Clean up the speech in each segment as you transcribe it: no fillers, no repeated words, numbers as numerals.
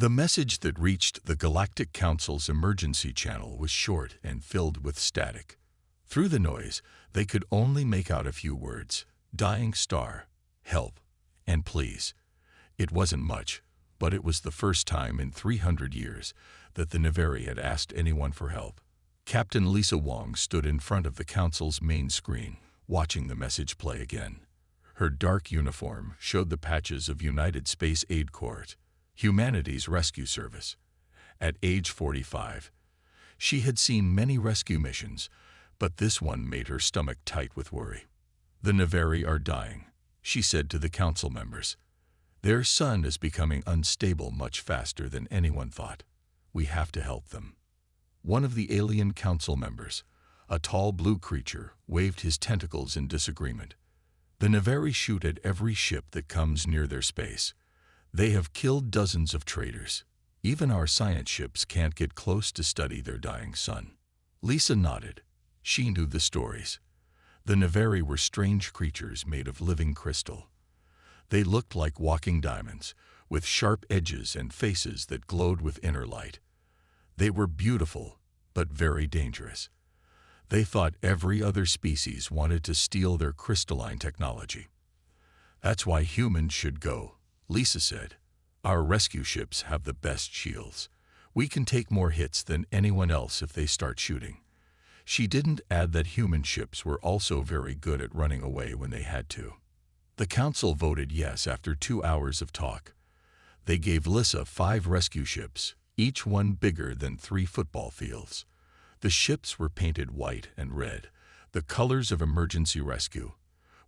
The message that reached the Galactic Council's emergency channel was short and filled with static. Through the noise, they could only make out a few words: dying star, help, and please. It wasn't much, but it was the first time in 300 years that the Neveri had asked anyone for help. Captain Lisa Wong stood in front of the Council's main screen, watching the message play again. Her dark uniform showed the patches of United Space Aid Corps, humanity's rescue service. At age 45, she had seen many rescue missions, but this one made her stomach tight with worry. "The Neveri are dying," she said to the council members. "Their sun is becoming unstable much faster than anyone thought. We have to help them." One of the alien council members, a tall blue creature, waved his tentacles in disagreement. "The Neveri shoot at every ship that comes near their space. They have killed dozens of traitors. Even our science ships can't get close to study their dying sun." Lisa nodded. She knew the stories. The Neveri were strange creatures made of living crystal. They looked like walking diamonds, with sharp edges and faces that glowed with inner light. They were beautiful, but very dangerous. They thought every other species wanted to steal their crystalline technology. "That's why humans should go," Lisa said. "Our rescue ships have the best shields. We can take more hits than anyone else if they start shooting." She didn't add that human ships were also very good at running away when they had to. The council voted yes after 2 hours of talk. They gave Lisa 5 rescue ships, each one bigger than 3 football fields. The ships were painted white and red, the colors of emergency rescue,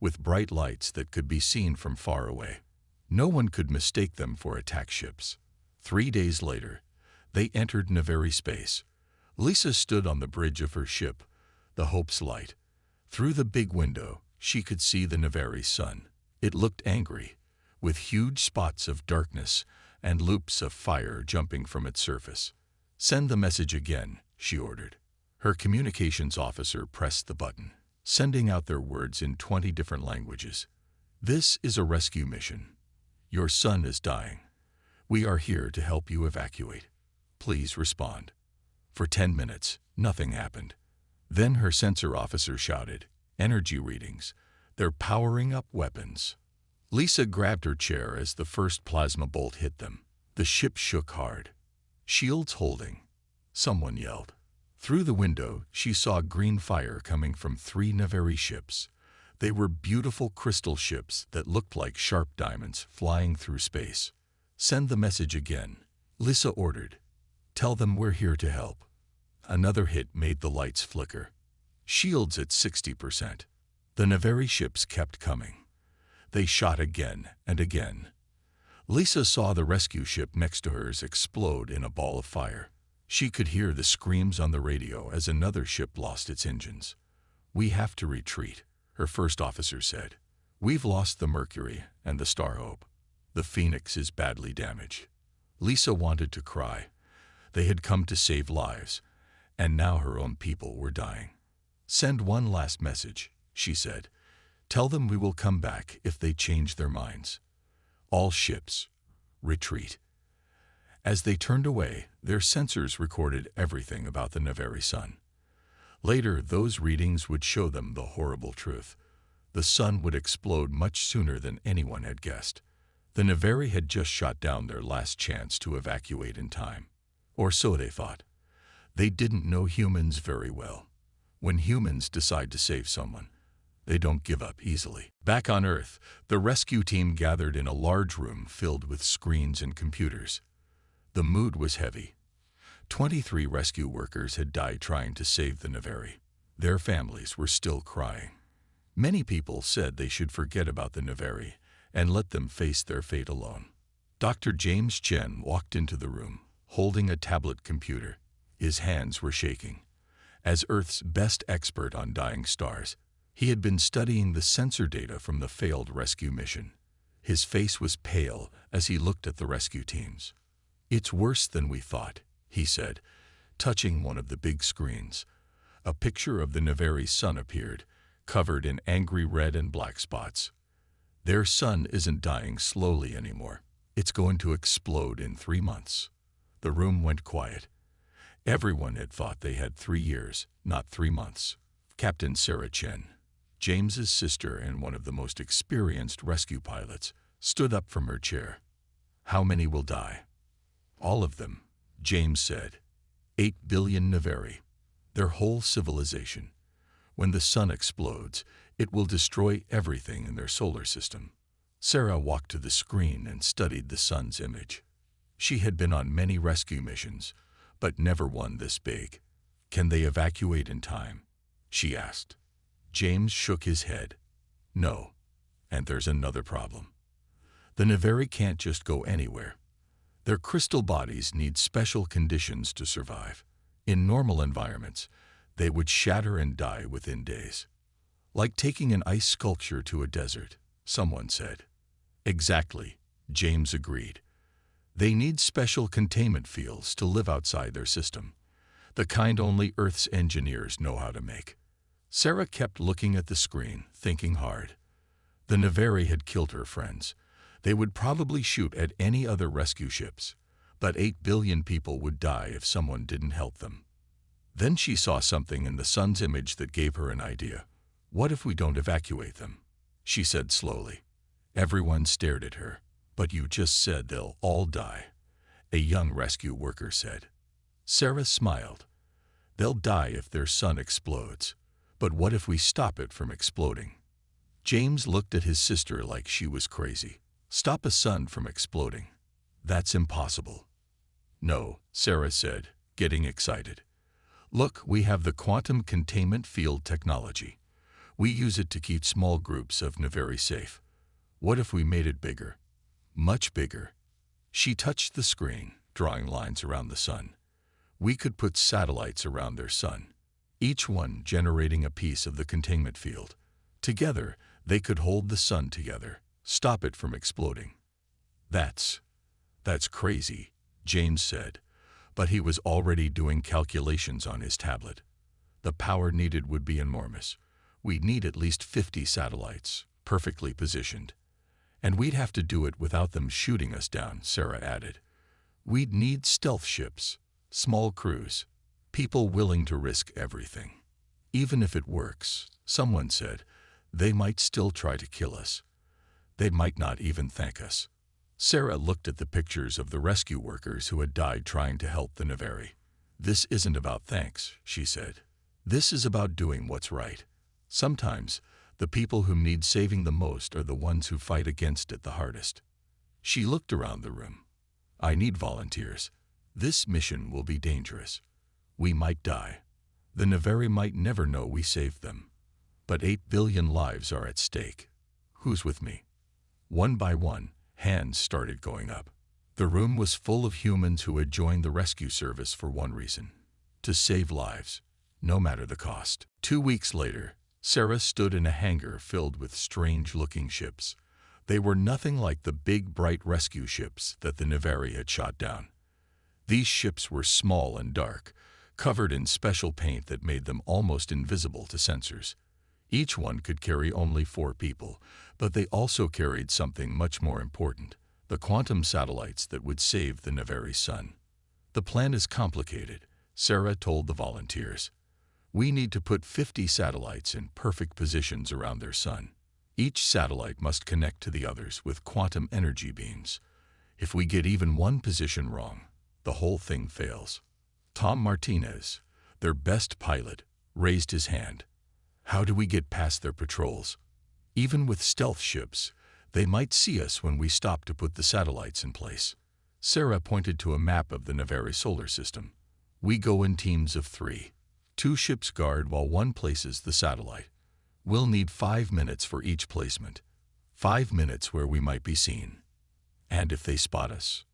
with bright lights that could be seen from far away. No one could mistake them for attack ships. 3 days later, they entered Neveri space. Lisa stood on the bridge of her ship, the Hope's Light. Through the big window, she could see the Neveri sun. It looked angry, with huge spots of darkness and loops of fire jumping from its surface. "Send the message again," she ordered. Her communications officer pressed the button, sending out their words in 20 different languages. "This is a rescue mission. Your sun is dying. We are here to help you evacuate. Please respond." For 10 minutes, nothing happened. Then her sensor officer shouted, "Energy readings. They're powering up weapons." Lisa grabbed her chair as the first plasma bolt hit them. The ship shook hard. "Shields holding," someone yelled. Through the window, she saw green fire coming from 3 Neveri ships. They were beautiful crystal ships that looked like sharp diamonds flying through space. "Send the message again," Lisa ordered. "Tell them we're here to help." Another hit made the lights flicker. Shields at 60%. The Neveri ships kept coming. They shot again and again. Lisa saw the rescue ship next to hers explode in a ball of fire. She could hear the screams on the radio as another ship lost its engines. "We have to retreat," her first officer said. "We've lost the Mercury and the Star Hope. The Phoenix is badly damaged." Lisa wanted to cry. They had come to save lives, and now her own people were dying. "Send one last message," she said. "Tell them we will come back if they change their minds. All ships, retreat." As they turned away, their sensors recorded everything about the Neveri sun. Later, those readings would show them the horrible truth. The sun would explode much sooner than anyone had guessed. The Neveri had just shot down their last chance to evacuate in time. Or so they thought. They didn't know humans very well. When humans decide to save someone, they don't give up easily. Back on Earth, the rescue team gathered in a large room filled with screens and computers. The mood was heavy. 23 rescue workers had died trying to save the Neveri. Their families were still crying. Many people said they should forget about the Neveri and let them face their fate alone. Dr. James Chen walked into the room, holding a tablet computer. His hands were shaking. As Earth's best expert on dying stars, he had been studying the sensor data from the failed rescue mission. His face was pale as he looked at the rescue teams. "It's worse than we thought," he said, touching one of the big screens. A picture of the Neveri sun appeared, covered in angry red and black spots. "Their sun isn't dying slowly anymore. It's going to explode in 3 months. The room went quiet. Everyone had thought they had 3 years, not 3 months. Captain Sarah Chen, James's sister and one of the most experienced rescue pilots, stood up from her chair. How many will die? All of them, James said. 8 billion Navari. Their whole civilization. When the sun explodes, it will destroy everything in their solar system. Sarah walked to the screen and studied the sun's image. She had been on many rescue missions, but never one this big. Can they evacuate in time? She asked. James shook his head. No. And there's another problem. The Navari can't just go anywhere. Their crystal bodies need special conditions to survive. In normal environments, they would shatter and die within days. Like taking an ice sculpture to a desert, someone said. Exactly, James agreed. They need special containment fields to live outside their system, the kind only Earth's engineers know how to make. Sarah kept looking at the screen, thinking hard. The Navari had killed her friends. They would probably shoot at any other rescue ships, but 8 billion people would die if someone didn't help them. Then she saw something in the sun's image that gave her an idea. What if we don't evacuate them? She said slowly. Everyone stared at her. But you just said they'll all die, a young rescue worker said. Sarah smiled. They'll die if their sun explodes. But what if we stop it from exploding? James looked at his sister like she was crazy. Stop a sun from exploding? That's impossible. No, Sarah said, getting excited. Look, we have the quantum containment field technology. We use it to keep small groups of Navari safe. What if we made it bigger? Much bigger. She touched the screen, drawing lines around the sun. We could put satellites around their sun, each one generating a piece of the containment field. Together, they could hold the sun together, stop it from exploding. That's crazy, James said, but he was already doing calculations on his tablet. The power needed would be enormous. We'd need at least 50 satellites, perfectly positioned. And we'd have to do it without them shooting us down, Sarah added. We'd need stealth ships, small crews, people willing to risk everything. Even if it works, someone said, they might still try to kill us. They might not even thank us. Sarah looked at the pictures of the rescue workers who had died trying to help the Navari. This isn't about thanks, she said. This is about doing what's right. Sometimes, the people who need saving the most are the ones who fight against it the hardest. She looked around the room. I need volunteers. This mission will be dangerous. We might die. The Navari might never know we saved them. But 8 billion lives are at stake. Who's with me? One by one, hands started going up. The room was full of humans who had joined the rescue service for one reason: to save lives, no matter the cost. 2 weeks later, Sarah stood in a hangar filled with strange-looking ships. They were nothing like the big, bright rescue ships that the Navari had shot down. These ships were small and dark, covered in special paint that made them almost invisible to sensors. Each one could carry only 4 people, but they also carried something much more important: the quantum satellites that would save the Navari sun. The plan is complicated, Sarah told the volunteers. We need to put 50 satellites in perfect positions around their sun. Each satellite must connect to the others with quantum energy beams. If we get even one position wrong, the whole thing fails. Tom Martinez, their best pilot, raised his hand. How do we get past their patrols? Even with stealth ships, they might see us when we stop to put the satellites in place. Sarah pointed to a map of the Navari solar system. We go in teams of 3. 2 ships guard while one places the satellite. We'll need 5 minutes for each placement. 5 minutes where we might be seen. And if they spot us?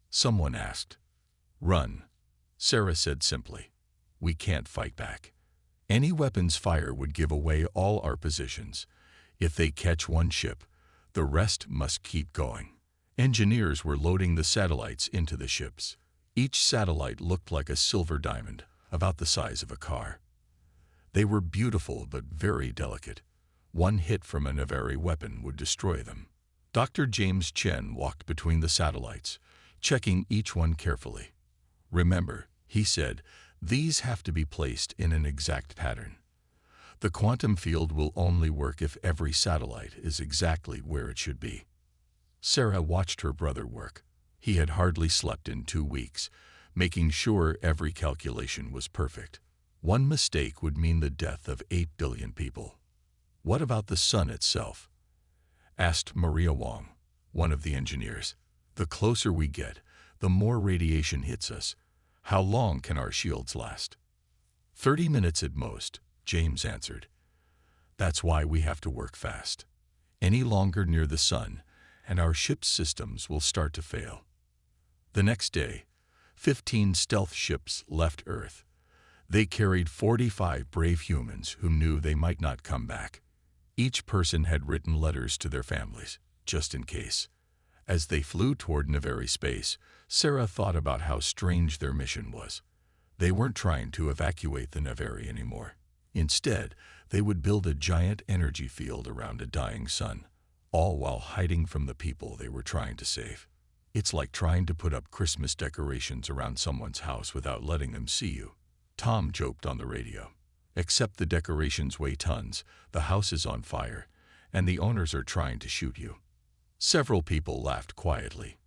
Someone asked. Run, Sarah said simply. We can't fight back. Any weapons fire would give away all our positions. If they catch one ship, the rest must keep going. Engineers were loading the satellites into the ships. Each satellite looked like a silver diamond, about the size of a car. They were beautiful but very delicate. One hit from a Navari weapon would destroy them. Dr. James Chen walked between the satellites, checking each one carefully. Remember, he said, these have to be placed in an exact pattern. The quantum field will only work if every satellite is exactly where it should be. Sarah watched her brother work. He had hardly slept in 2 weeks, making sure every calculation was perfect. One mistake would mean the death of 8 billion people. What about the sun itself? Asked Maria Wong, one of the engineers. The closer we get, the more radiation hits us. How long can our shields last? 30 minutes at most, James answered. That's why we have to work fast. Any longer near the sun, and our ship's systems will start to fail. The next day, 15 stealth ships left Earth. They carried 45 brave humans who knew they might not come back. Each person had written letters to their families, just in case. As they flew toward Naveri space, Sarah thought about how strange their mission was. They weren't trying to evacuate the Naveri anymore. Instead, they would build a giant energy field around a dying sun, all while hiding from the people they were trying to save. It's like trying to put up Christmas decorations around someone's house without letting them see you. Tom joked on the radio. Except the decorations weigh tons, the house is on fire, and the owners are trying to shoot you. Several people laughed quietly.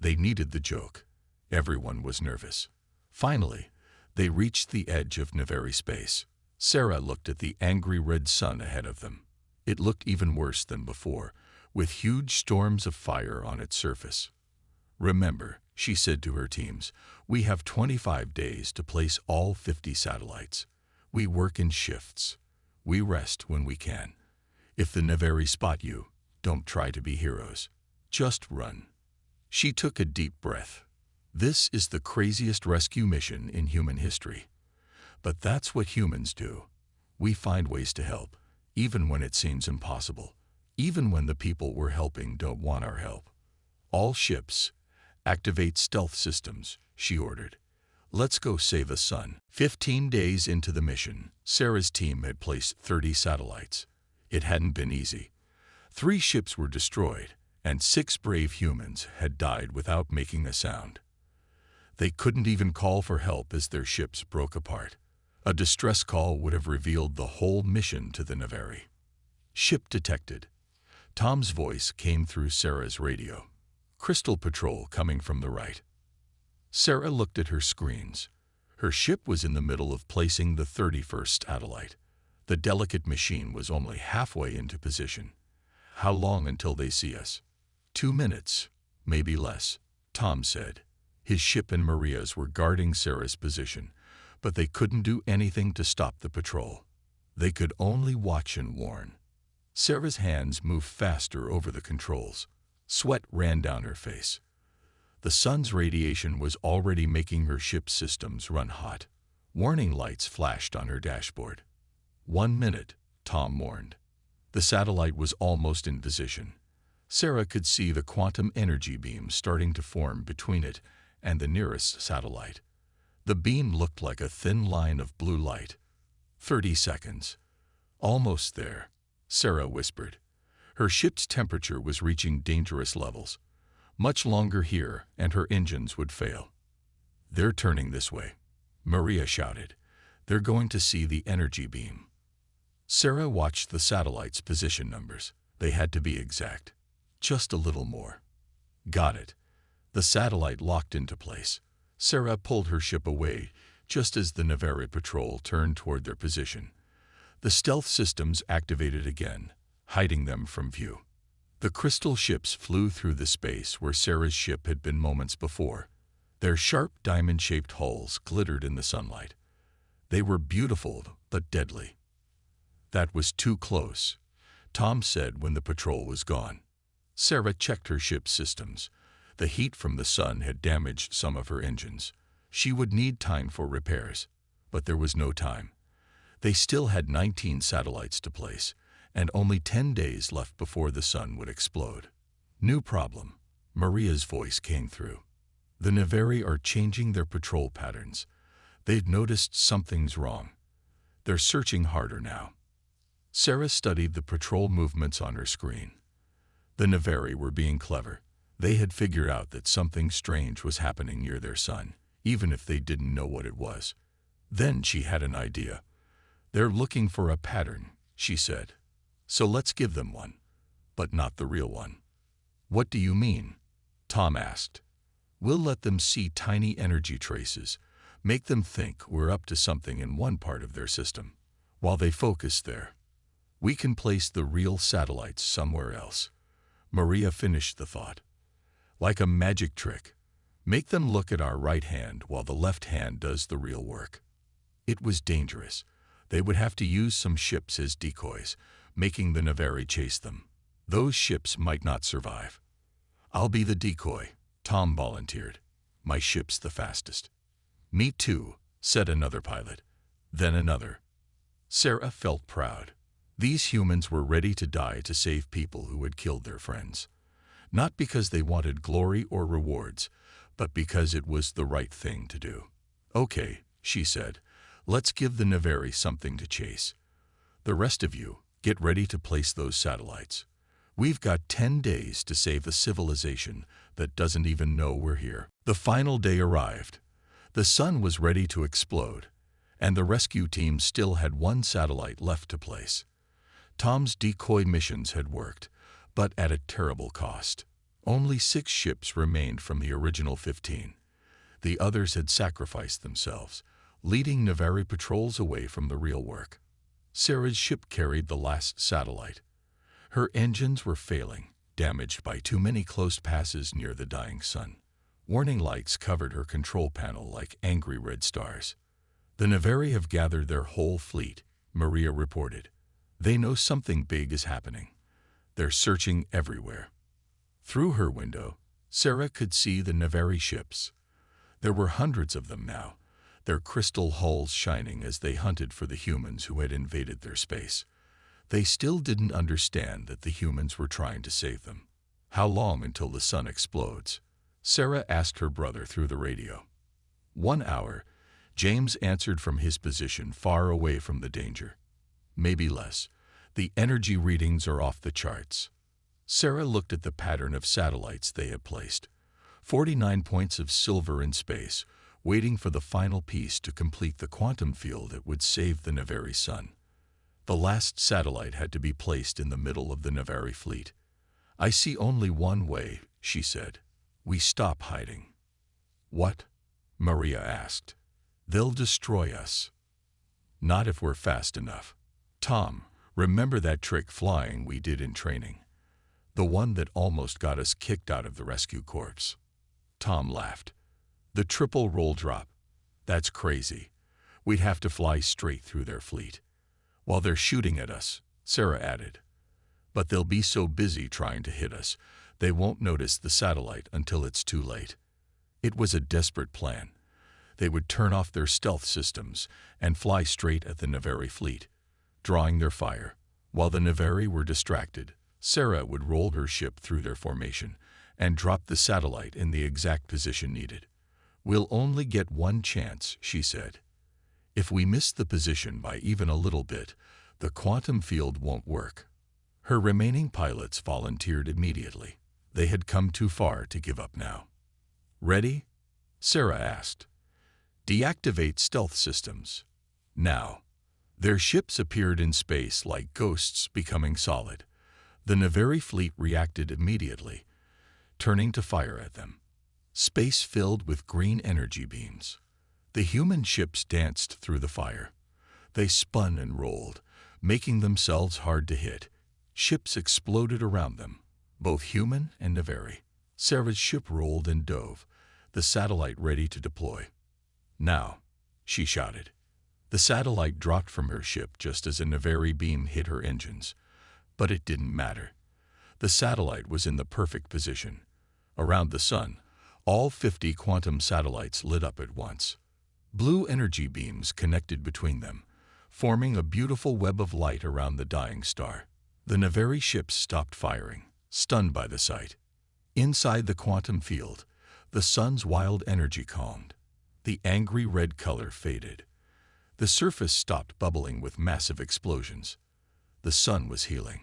They needed the joke. Everyone was nervous. Finally, they reached the edge of Naveri space. Sarah looked at the angry red sun ahead of them. It looked even worse than before, with huge storms of fire on its surface. Remember, she said to her teams, we have 25 days to place all 50 satellites. We work in shifts. We rest when we can. If the Naveri spot you, don't try to be heroes. Just run. She took a deep breath. This is the craziest rescue mission in human history. But that's what humans do. We find ways to help, even when it seems impossible, even when the people we're helping don't want our help. All ships, activate stealth systems, she ordered. Let's go save the sun. 15 days into the mission, Sarah's team had placed 30 satellites. It hadn't been easy. 3 ships were destroyed, and 6 brave humans had died without making a sound. They couldn't even call for help as their ships broke apart. A distress call would have revealed the whole mission to the Naveri. Ship detected. Tom's voice came through Sarah's radio. Crystal Patrol coming from the right. Sarah looked at her screens. Her ship was in the middle of placing the 31st satellite. The delicate machine was only halfway into position. How long until they see us? 2 minutes, maybe less, Tom said. His ship and Maria's were guarding Sarah's position, but they couldn't do anything to stop the patrol. They could only watch and warn. Sarah's hands moved faster over the controls. Sweat ran down her face. The sun's radiation was already making her ship's systems run hot. Warning lights flashed on her dashboard. 1 minute, Tom warned. The satellite was almost in position. Sarah could see the quantum energy beam starting to form between it and the nearest satellite. The beam looked like a thin line of blue light. 30 seconds. Almost there, Sarah whispered. Her ship's temperature was reaching dangerous levels. Much longer here, and her engines would fail. They're turning this way, Maria shouted. They're going to see the energy beam. Sarah watched the satellite's position numbers. They had to be exact. Just a little more. Got it. The satellite locked into place. Sarah pulled her ship away, just as the Naveri patrol turned toward their position. The stealth systems activated again, hiding them from view. The crystal ships flew through the space where Sarah's ship had been moments before. Their sharp diamond-shaped hulls glittered in the sunlight. They were beautiful, but deadly. That was too close, Tom said when the patrol was gone. Sarah checked her ship's systems. The heat from the sun had damaged some of her engines. She would need time for repairs, but there was no time. They still had 19 satellites to place, and only 10 days left before the sun would explode. New problem. Maria's voice came through. The Naveri are changing their patrol patterns. They've noticed something's wrong. They're searching harder now. Sarah studied the patrol movements on her screen. The Neveri were being clever. They had figured out that something strange was happening near their sun, even if they didn't know what it was. Then she had an idea. "They're looking for a pattern," she said. "So let's give them one, but not the real one." "What do you mean?" Tom asked. "We'll let them see tiny energy traces, make them think we're up to something in one part of their system. While they focus there, we can place the real satellites somewhere else." Maria finished the thought. "Like a magic trick. Make them look at our right hand while the left hand does the real work." It was dangerous. They would have to use some ships as decoys, making the Neveri chase them. Those ships might not survive. "I'll be the decoy," Tom volunteered. "My ship's the fastest." "Me too," said another pilot. Then another. Sarah felt proud. These humans were ready to die to save people who had killed their friends. Not because they wanted glory or rewards, but because it was the right thing to do. "Okay," she said, "let's give the Neveri something to chase. The rest of you, get ready to place those satellites. We've got 10 days to save a civilization that doesn't even know we're here." The final day arrived. The sun was ready to explode, and the rescue team still had one satellite left to place. Tom's decoy missions had worked, but at a terrible cost. Only 6 ships remained from the original 15. The others had sacrificed themselves, leading Neveri patrols away from the real work. Sarah's ship carried the last satellite. Her engines were failing, damaged by too many close passes near the dying sun. Warning lights covered her control panel like angry red stars. "The Neveri have gathered their whole fleet," Maria reported. "They know something big is happening. They're searching everywhere." Through her window, Sarah could see the Neveri ships. There were hundreds of them now, their crystal hulls shining as they hunted for the humans who had invaded their space. They still didn't understand that the humans were trying to save them. "How long until the sun explodes?" Sarah asked her brother through the radio. "1 hour," James answered from his position far away from the danger. "Maybe less. The energy readings are off the charts." Sarah looked at the pattern of satellites they had placed. 49 points of silver in space, waiting for the final piece to complete the quantum field that would save the Neveri sun. The last satellite had to be placed in the middle of the Neveri fleet. "I see only one way," she said. "We stop hiding." "What?" Maria asked. "They'll destroy us." "Not if we're fast enough." "Tom, remember that trick flying we did in training? The one that almost got us kicked out of the rescue corps?" Tom laughed. "The triple roll drop? That's crazy. We'd have to fly straight through their fleet." "While they're shooting at us," Sarah added. "But they'll be so busy trying to hit us, they won't notice the satellite until it's too late." It was a desperate plan. They would turn off their stealth systems and fly straight at the Neveri fleet, drawing their fire. While the Neveri were distracted, Sarah would roll her ship through their formation and drop the satellite in the exact position needed. "We'll only get one chance," she said. "If we miss the position by even a little bit, the quantum field won't work." Her remaining pilots volunteered immediately. They had come too far to give up now. "Ready?" Sarah asked. "Deactivate stealth systems." Now. Their ships appeared in space like ghosts becoming solid. The Neveri fleet reacted immediately, turning to fire at them. Space filled with green energy beams. The human ships danced through the fire. They spun and rolled, making themselves hard to hit. Ships exploded around them, both human and Neveri. Sarah's ship rolled and dove, the satellite ready to deploy. "Now," she shouted. The satellite dropped from her ship just as a Neveri beam hit her engines. But it didn't matter. The satellite was in the perfect position. Around the sun, all 50 quantum satellites lit up at once. Blue energy beams connected between them, forming a beautiful web of light around the dying star. The Neveri ships stopped firing, stunned by the sight. Inside the quantum field, the sun's wild energy calmed. The angry red color faded. The surface stopped bubbling with massive explosions. The sun was healing.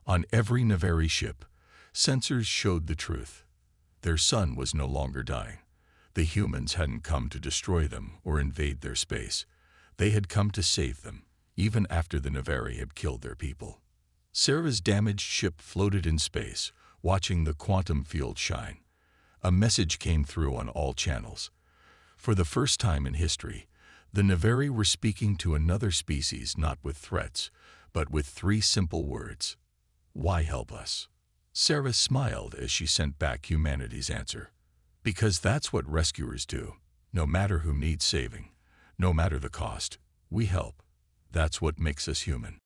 On every Neveri ship, Sensors showed the truth. Their sun was no longer dying. The humans hadn't come to destroy them or invade their space. They had come to save them, even after the Nevari had killed their people. Sarah's damaged ship floated in space, watching the quantum field shine. A message came through on all channels. For the first time in history, the Nevari were speaking to another species not with threats, but with 3 simple words. Why help us? Sarah smiled as she sent back humanity's answer. Because that's what rescuers do. No matter who needs saving, no matter the cost, we help. That's what makes us human.